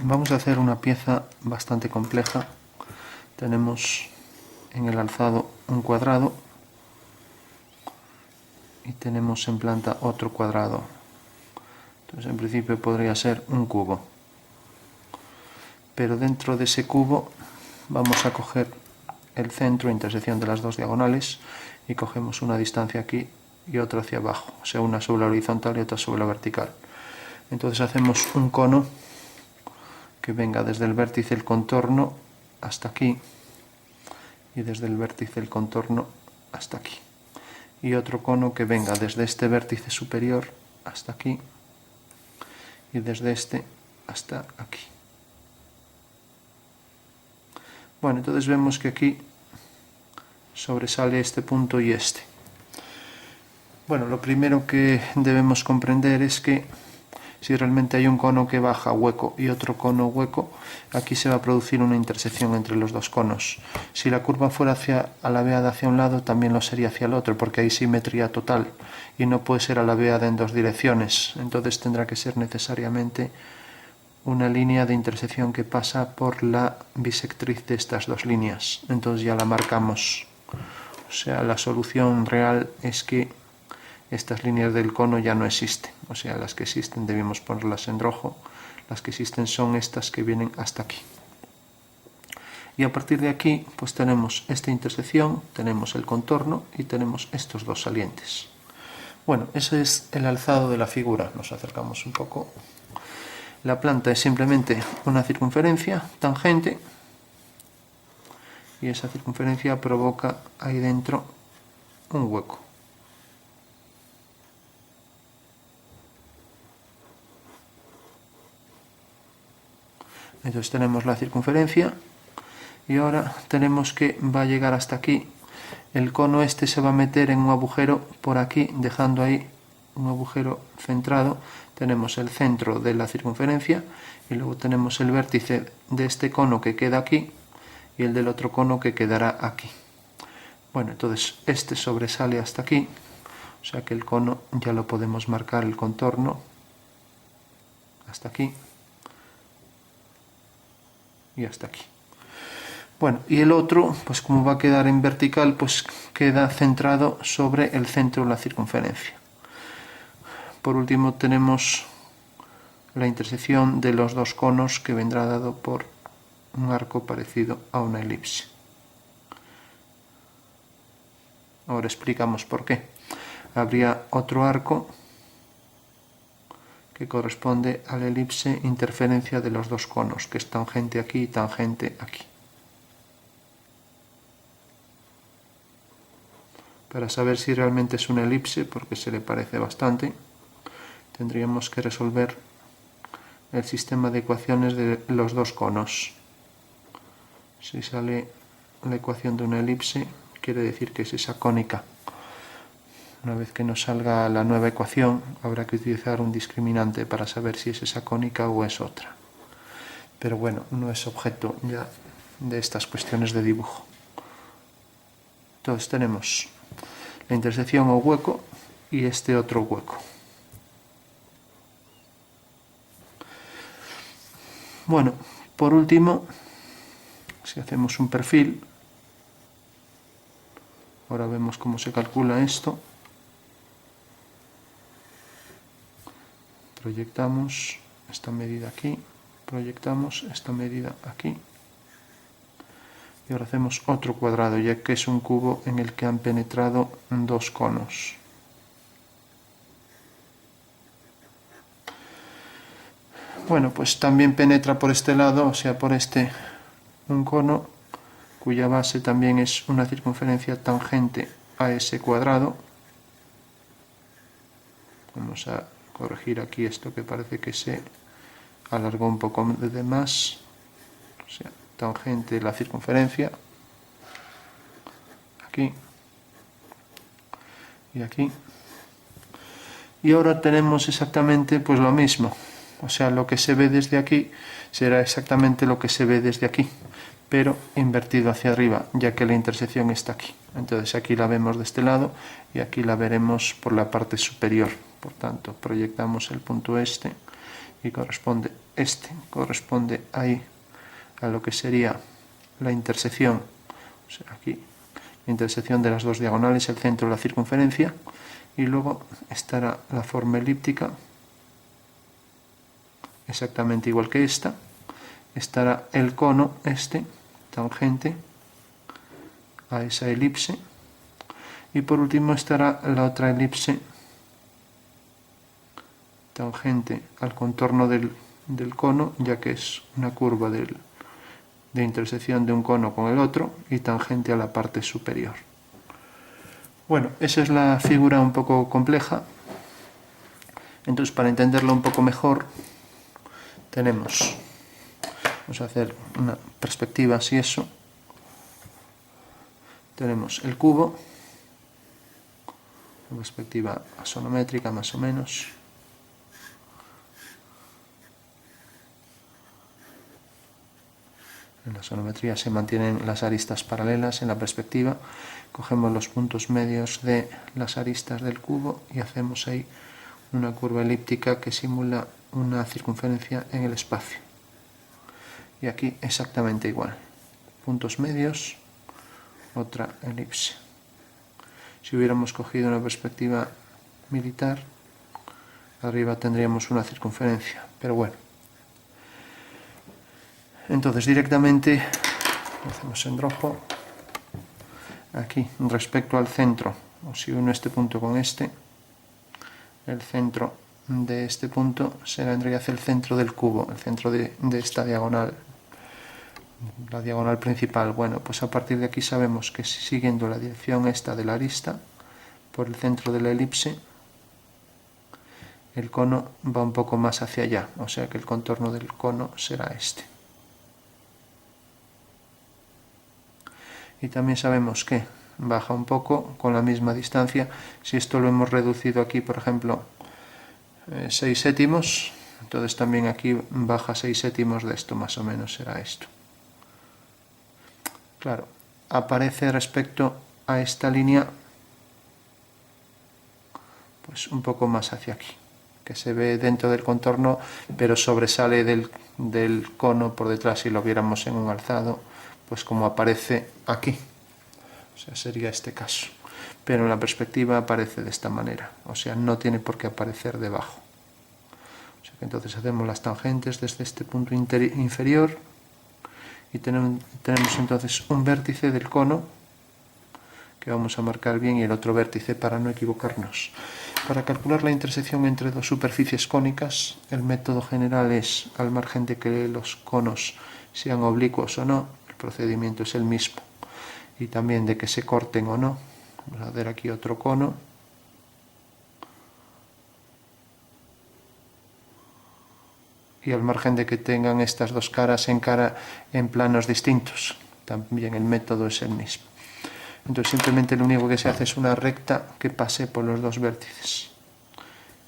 Vamos a hacer una pieza bastante compleja. Tenemos en el alzado un cuadrado y tenemos en planta otro cuadrado. Entonces en principio podría ser un cubo, pero dentro de ese cubo vamos a coger el centro, intersección de las dos diagonales, y cogemos una distancia aquí y otra hacia abajo, o sea, una sobre la horizontal y otra sobre la vertical. Entonces hacemos un cono que venga desde el vértice del contorno hasta aquí y desde el vértice del contorno hasta aquí, y otro cono que venga desde este vértice superior hasta aquí y desde este hasta aquí. Bueno, entonces vemos que aquí sobresale este punto y este. Bueno, lo primero que debemos comprender es que si realmente hay un cono que baja hueco y otro cono hueco, aquí se va a producir una intersección entre los dos conos. Si la curva fuera alabeada hacia un lado, también lo sería hacia el otro, porque hay simetría total y no puede ser alabeada en dos direcciones. Entonces tendrá que ser necesariamente una línea de intersección que pasa por la bisectriz de estas dos líneas. Entonces ya la marcamos. O sea, la solución real es que estas líneas del cono ya no existen, o sea, las que existen debemos ponerlas en rojo, las que existen son estas que vienen hasta aquí. Y a partir de aquí pues tenemos esta intersección, tenemos el contorno y tenemos estos dos salientes. Bueno, ese es el alzado de la figura, nos acercamos un poco. La planta es simplemente una circunferencia tangente y esa circunferencia provoca ahí dentro un hueco. Entonces tenemos la circunferencia y ahora tenemos que va a llegar hasta aquí. El cono este se va a meter en un agujero por aquí, dejando ahí un agujero centrado. Tenemos el centro de la circunferencia y luego tenemos el vértice de este cono que queda aquí y el del otro cono que quedará aquí. Bueno, entonces este sobresale hasta aquí, o sea que el cono ya lo podemos marcar, el contorno hasta aquí y hasta aquí. Bueno, y el otro, pues como va a quedar en vertical, pues queda centrado sobre el centro de la circunferencia. Por último tenemos la intersección de los dos conos que vendrá dado por un arco parecido a una elipse. Ahora explicamos por qué. Habría otro arco que corresponde a la elipse interferencia de los dos conos, que es tangente aquí y tangente aquí. Para saber si realmente es una elipse, porque se le parece bastante, tendríamos que resolver el sistema de ecuaciones de los dos conos. Si sale la ecuación de una elipse, quiere decir que es esa cónica. Una vez que nos salga la nueva ecuación, habrá que utilizar un discriminante para saber si es esa cónica o es otra. Pero bueno, no es objeto ya de estas cuestiones de dibujo. Entonces tenemos la intersección o hueco y este otro hueco. Bueno, por último, si hacemos un perfil, ahora vemos cómo se calcula esto. Proyectamos esta medida aquí, proyectamos esta medida aquí. Y ahora hacemos otro cuadrado, ya que es un cubo en el que han penetrado dos conos. Bueno, pues también penetra por este lado, o sea, por este, un cono cuya base también es una circunferencia tangente a ese cuadrado. Vamos a corregir aquí esto que parece que se alargó un poco de más, o sea, tangente la circunferencia, aquí y aquí. Y ahora tenemos exactamente pues lo mismo, o sea, lo que se ve desde aquí será exactamente lo que se ve desde aquí, pero invertido hacia arriba, ya que la intersección está aquí. Entonces aquí la vemos de este lado y aquí la veremos por la parte superior. Por tanto, proyectamos el punto este y corresponde este corresponde ahí a lo que sería la intersección, o sea, aquí la intersección de las dos diagonales, el centro de la circunferencia, y luego estará la forma elíptica, exactamente igual que esta, estará el cono este, tangente a esa elipse, y por último estará la otra elipse tangente al contorno del cono, ya que es una curva de intersección de un cono con el otro y tangente a la parte superior. Bueno, esa es la figura un poco compleja. Entonces, para entenderlo un poco mejor, vamos a hacer una perspectiva así, eso. Tenemos el cubo, una perspectiva axonométrica más o menos. En la axonometría se mantienen las aristas paralelas en la perspectiva. Cogemos los puntos medios de las aristas del cubo y hacemos ahí una curva elíptica que simula una circunferencia en el espacio. Y aquí exactamente igual. Puntos medios, otra elipse. Si hubiéramos cogido una perspectiva militar, arriba tendríamos una circunferencia, pero bueno. Entonces directamente lo hacemos en rojo. Aquí, respecto al centro, o si uno este punto con este, el centro de este punto será en realidad el centro del cubo, el centro de esta diagonal, la diagonal principal. Bueno, pues a partir de aquí sabemos que siguiendo la dirección esta de la arista, por el centro de la elipse, el cono va un poco más hacia allá, o sea que el contorno del cono será este. Y también sabemos que baja un poco con la misma distancia. Si esto lo hemos reducido aquí, por ejemplo, 6 séptimos, entonces también aquí baja 6 séptimos de esto, más o menos será esto. Claro, aparece respecto a esta línea pues un poco más hacia aquí, que se ve dentro del contorno, pero sobresale del cono por detrás. Si lo viéramos en un alzado, pues como aparece aquí, o sea, sería este caso. Pero en la perspectiva aparece de esta manera, o sea, no tiene por qué aparecer debajo. O sea que entonces hacemos las tangentes desde este punto inferior y tenemos entonces un vértice del cono que vamos a marcar bien y el otro vértice para no equivocarnos. Para calcular la intersección entre dos superficies cónicas, el método general es, al margen de que los conos sean oblicuos o no, el procedimiento es el mismo, y también de que se corten o no. Vamos a ver aquí otro cono. Y al margen de que tengan estas dos caras en planos distintos, también el método es el mismo. Entonces simplemente lo único que se hace es una recta que pase por los dos vértices.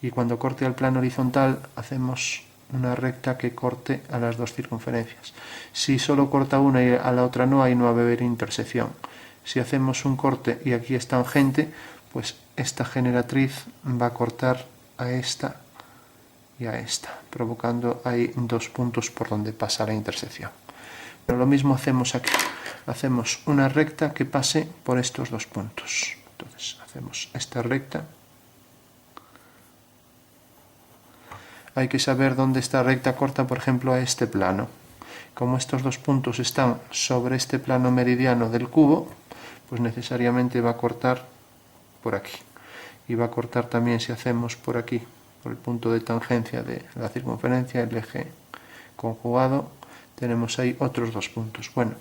Y cuando corte al plano horizontal hacemos una recta que corte a las dos circunferencias. Si solo corta una y a la otra no, ahí no va a haber intersección. Si hacemos un corte y aquí es tangente, pues esta generatriz va a cortar a esta y a esta, provocando ahí dos puntos por donde pasa la intersección. Pero lo mismo hacemos aquí. Hacemos una recta que pase por estos dos puntos. Entonces hacemos esta recta. Hay que saber dónde esta recta corta, por ejemplo, a este plano. Como estos dos puntos están sobre este plano meridiano del cubo, pues necesariamente va a cortar por aquí. Y va a cortar también si hacemos por aquí, por el punto de tangencia de la circunferencia, el eje conjugado, tenemos ahí otros dos puntos. Bueno,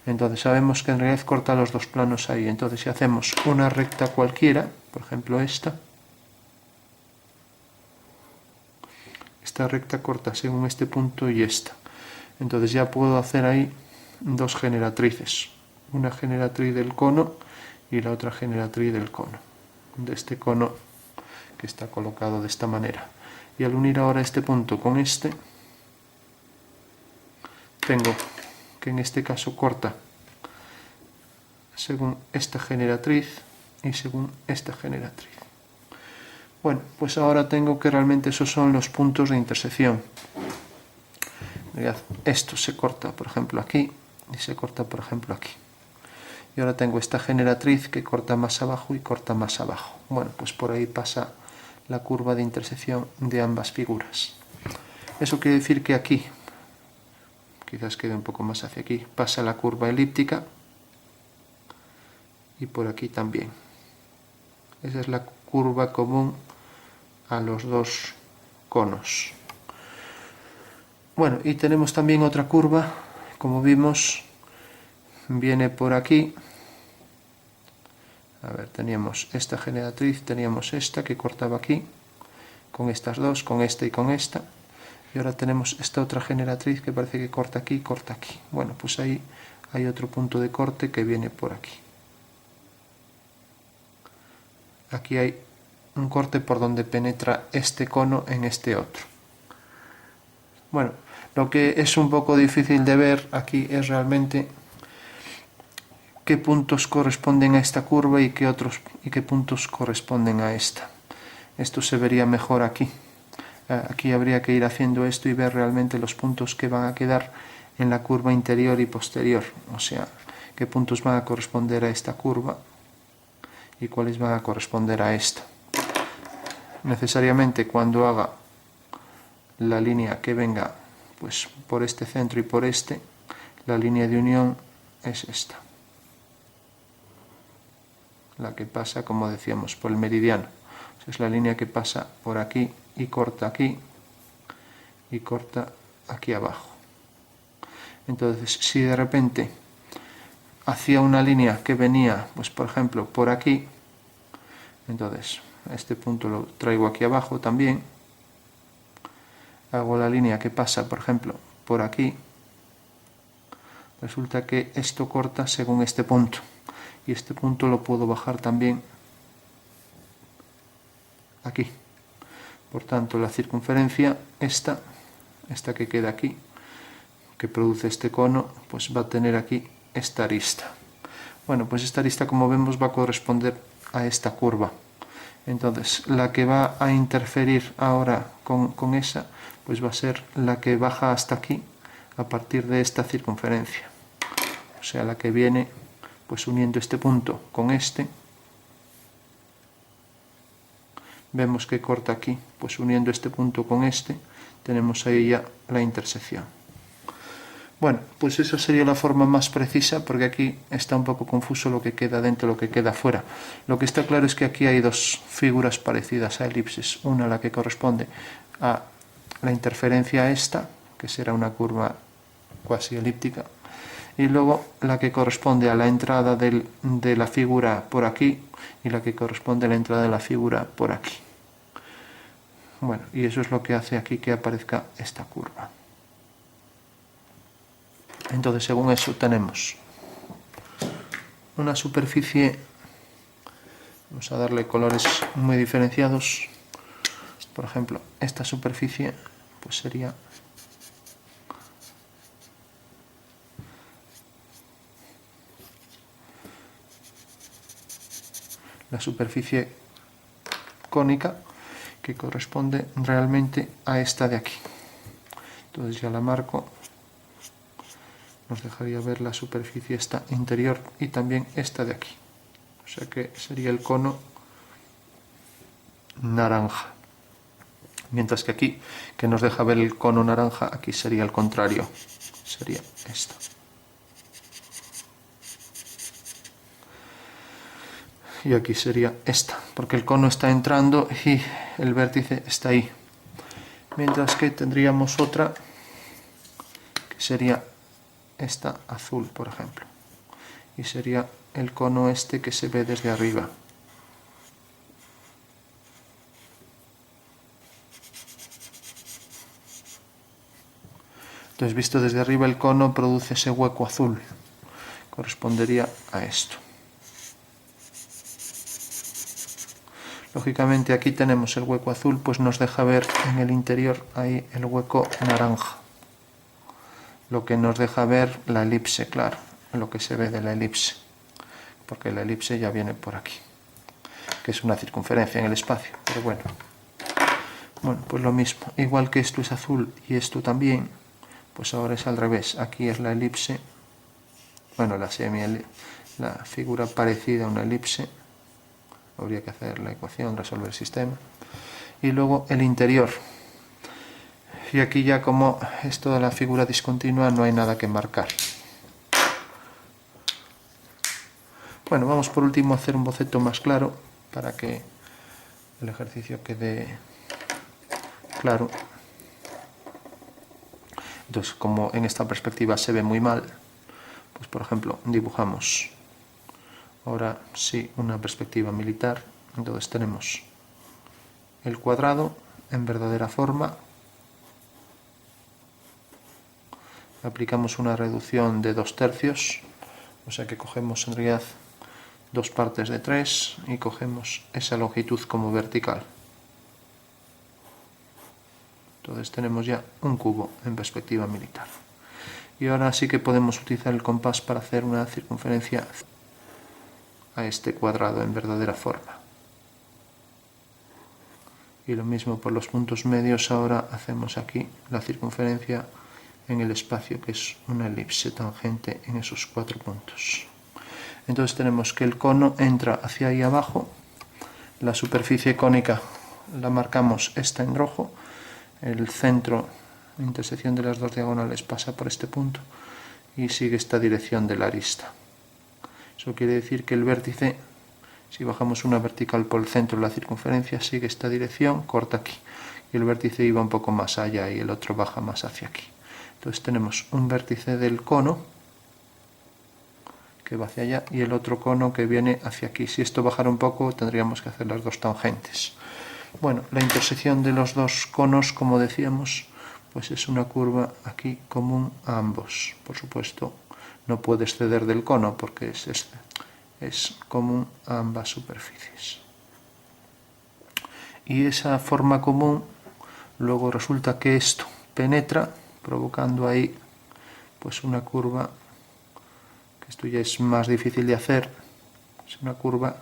entonces sabemos que en realidad corta los dos planos ahí. Entonces si hacemos una recta cualquiera, por ejemplo esta recta corta según este punto y esta. Entonces ya puedo hacer ahí dos generatrices. Una generatriz del cono y la otra generatriz del cono. De este cono que está colocado de esta manera. Y al unir ahora este punto con este, tengo que en este caso corta según esta generatriz y según esta generatriz. Bueno, pues ahora tengo que realmente esos son los puntos de intersección. Mirad, esto se corta, por ejemplo, aquí, y se corta, por ejemplo, aquí. Y ahora tengo esta generatriz que corta más abajo y corta más abajo. Bueno, pues por ahí pasa la curva de intersección de ambas figuras. Eso quiere decir que aquí, quizás quede un poco más hacia aquí, pasa la curva elíptica y por aquí también. Esa es la curva común a los dos conos. Bueno, y tenemos también otra curva, como vimos, viene por aquí. A ver, teníamos esta generatriz, teníamos esta que cortaba aquí, con estas dos, con esta y con esta. Y ahora tenemos esta otra generatriz que parece que corta aquí y corta aquí. Bueno, pues ahí hay otro punto de corte que viene por aquí. Aquí hay un corte por donde penetra este cono en este otro. Bueno, lo que es un poco difícil de ver aquí es realmente qué puntos corresponden a esta curva y qué puntos corresponden a esta. Esto se vería mejor aquí. Aquí habría que ir haciendo esto y ver realmente los puntos que van a quedar en la curva interior y posterior. O sea, qué puntos van a corresponder a esta curva y cuáles van a corresponder a esta. Necesariamente cuando haga la línea que venga pues por este centro y por este, la línea de unión es esta, la que pasa, como decíamos, por el meridiano. O sea, es la línea que pasa por aquí y corta aquí abajo. Entonces, si de repente hacía una línea que venía, pues por ejemplo, por aquí, entonces este punto lo traigo aquí abajo también, hago la línea que pasa, por ejemplo, por aquí, resulta que esto corta según este punto, y este punto lo puedo bajar también aquí. Por tanto, la circunferencia, esta que queda aquí, que produce este cono, pues va a tener aquí esta arista. Bueno, pues esta arista, como vemos, va a corresponder a esta curva. Entonces, la que va a interferir ahora con esa, pues va a ser la que baja hasta aquí a partir de esta circunferencia. O sea, la que viene pues uniendo este punto con este. Vemos que corta aquí, pues uniendo este punto con este, tenemos ahí ya la intersección. Bueno, pues esa sería la forma más precisa, porque aquí está un poco confuso lo que queda dentro y lo que queda fuera. Lo que está claro es que aquí hay dos figuras parecidas a elipses. Una, la que corresponde a la interferencia esta, que será una curva cuasi elíptica, y luego la que corresponde a la entrada de la figura por aquí y la que corresponde a la entrada de la figura por aquí. Bueno, y eso es lo que hace aquí que aparezca esta curva. Entonces, según eso, tenemos una superficie, vamos a darle colores muy diferenciados. Por ejemplo, esta superficie pues sería la superficie cónica, que corresponde realmente a esta de aquí. Entonces ya la marco. Nos dejaría ver la superficie esta interior y también esta de aquí. O sea que sería el cono naranja. Mientras que aquí, que nos deja ver el cono naranja, aquí sería el contrario. Sería esta. Y aquí sería esta, porque el cono está entrando y el vértice está ahí. Mientras que tendríamos otra, que sería esta azul, por ejemplo, y sería el cono este que se ve desde arriba. Entonces, visto desde arriba, el cono produce ese hueco azul, correspondería a esto. Lógicamente aquí tenemos el hueco azul, pues nos deja ver en el interior ahí el hueco naranja, lo que nos deja ver la elipse, claro, lo que se ve de la elipse, porque la elipse ya viene por aquí, que es una circunferencia en el espacio, pero bueno, pues lo mismo, igual que esto es azul y esto también, pues ahora es al revés. Aquí es la elipse, bueno, la figura parecida a una elipse. Habría que hacer la ecuación, resolver el sistema. Y luego el interior. Y aquí ya, como es toda la figura discontinua, no hay nada que marcar. Bueno, vamos por último a hacer un boceto más claro para que el ejercicio quede claro. Entonces, como en esta perspectiva se ve muy mal, pues por ejemplo dibujamos ahora sí una perspectiva militar. Entonces tenemos el cuadrado en verdadera forma, aplicamos una reducción de 2/3, o sea que cogemos en realidad 2 partes de 3 y cogemos esa longitud como vertical. Entonces tenemos ya un cubo en perspectiva militar. Y ahora sí que podemos utilizar el compás para hacer una circunferencia a este cuadrado en verdadera forma. Y lo mismo por los puntos medios. Ahora hacemos aquí la circunferencia en el espacio, que es una elipse tangente en esos 4 puntos. Entonces tenemos que el cono entra hacia ahí abajo, la superficie cónica la marcamos esta en rojo, el centro, la intersección de las dos diagonales, pasa por este punto y sigue esta dirección de la arista. Eso quiere decir que el vértice, si bajamos una vertical por el centro de la circunferencia, sigue esta dirección, corta aquí. Y el vértice iba un poco más allá y el otro baja más hacia aquí. Entonces tenemos un vértice del cono que va hacia allá y el otro cono que viene hacia aquí. Si esto bajara un poco, tendríamos que hacer las dos tangentes. Bueno, la intersección de los dos conos, como decíamos, pues es una curva aquí común a ambos. Por supuesto, no puede exceder del cono porque es común a ambas superficies. Y esa forma común, luego resulta que esto penetra, provocando ahí pues una curva, que esto ya es más difícil de hacer, es una curva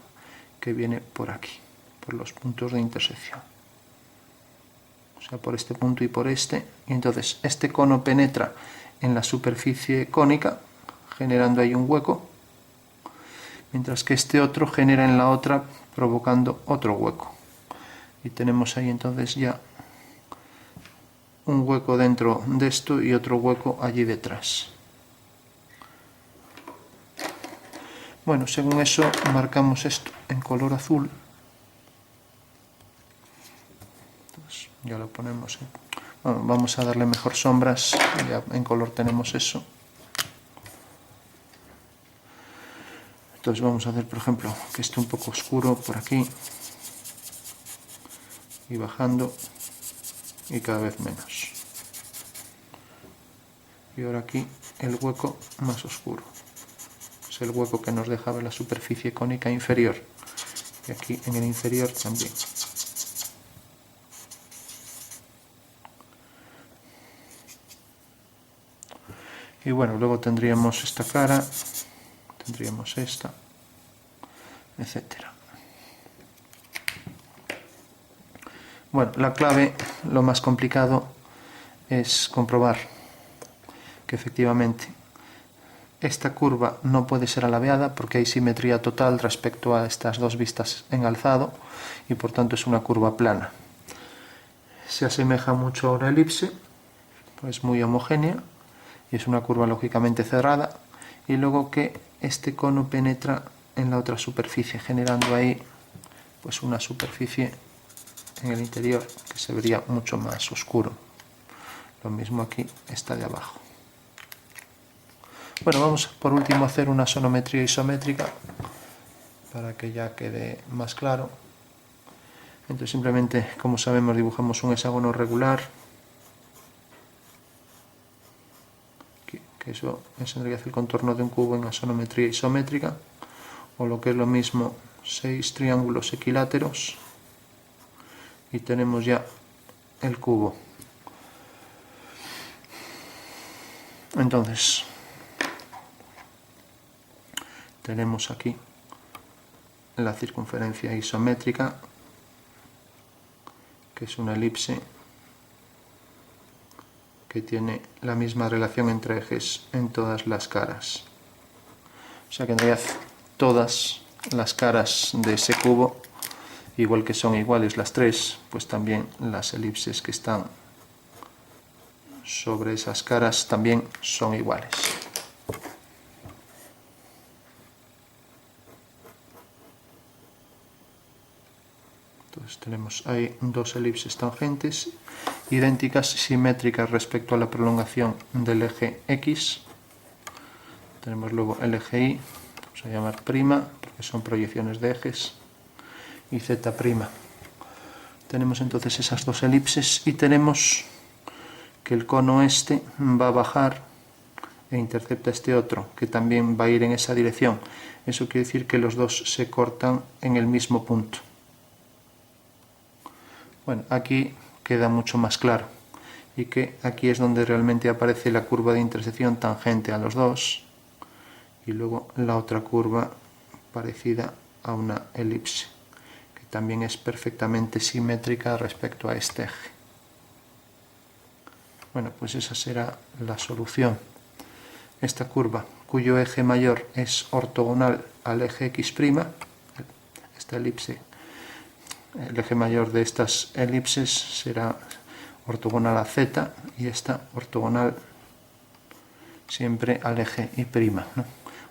que viene por aquí, por los puntos de intersección. O sea, por este punto y por este. Y entonces este cono penetra en la superficie cónica, generando ahí un hueco, mientras que este otro genera en la otra, provocando otro hueco. Y tenemos ahí entonces ya un hueco dentro de esto y otro hueco allí detrás. Bueno, según eso marcamos esto en color azul. Entonces, ya lo ponemos bueno, vamos a darle mejor sombras, ya en color tenemos eso. Entonces vamos a hacer, por ejemplo, que esté un poco oscuro por aquí y bajando y cada vez menos. Y ahora aquí el hueco más oscuro, es el hueco que nos dejaba la superficie cónica inferior, y aquí en el inferior también. Y bueno, luego tendríamos esta cara, tendríamos esta, etcétera. Bueno, la clave, lo más complicado, es comprobar que efectivamente esta curva no puede ser alabeada porque hay simetría total respecto a estas dos vistas en alzado y por tanto es una curva plana. Se asemeja mucho a una elipse, pues muy homogénea, y es una curva lógicamente cerrada, y luego que este cono penetra en la otra superficie, generando ahí pues una superficie en el interior que se vería mucho más oscuro. Lo mismo aquí, esta de abajo. Bueno, vamos por último a hacer una sonometría isométrica para que ya quede más claro. Entonces simplemente, como sabemos, dibujamos un hexágono regular, que eso es en realidad el contorno de un cubo en la sonometría isométrica, o lo que es lo mismo, 6 triángulos equiláteros, y tenemos ya el cubo. Entonces tenemos aquí la circunferencia isométrica, que es una elipse que tiene la misma relación entre ejes en todas las caras. O sea que en realidad todas las caras de ese cubo, igual que son iguales las tres, pues también las elipses que están sobre esas caras también son iguales. Entonces tenemos ahí dos elipses tangentes idénticas, simétricas respecto a la prolongación del eje X. Tenemos luego el eje Y, vamos a llamar prima, porque son proyecciones de ejes, y Z'. Tenemos entonces esas dos elipses y tenemos que el cono este va a bajar e intercepta este otro, que también va a ir en esa dirección. Eso quiere decir que los dos se cortan en el mismo punto. Bueno, aquí queda mucho más claro, y que aquí es donde realmente aparece la curva de intersección tangente a los dos, y luego la otra curva parecida a una elipse, que también es perfectamente simétrica respecto a este eje. Bueno, pues esa será la solución. Esta curva, cuyo eje mayor es ortogonal al eje X', esta elipse, el eje mayor de estas elipses será ortogonal a Z, y esta ortogonal siempre al eje Y', ¿no?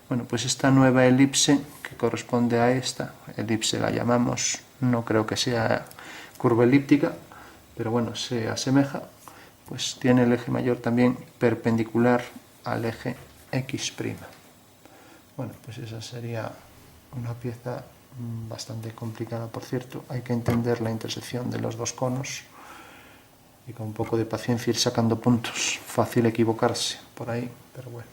Bueno, pues esta nueva elipse, que corresponde a esta elipse, la llamamos, no creo que sea curva elíptica, pero bueno, se asemeja, pues tiene el eje mayor también perpendicular al eje X'. Bueno, pues esa sería una pieza bastante complicada, por cierto. Hay que entender la intersección de los dos conos y con un poco de paciencia ir sacando puntos. Fácil equivocarse por ahí, pero bueno.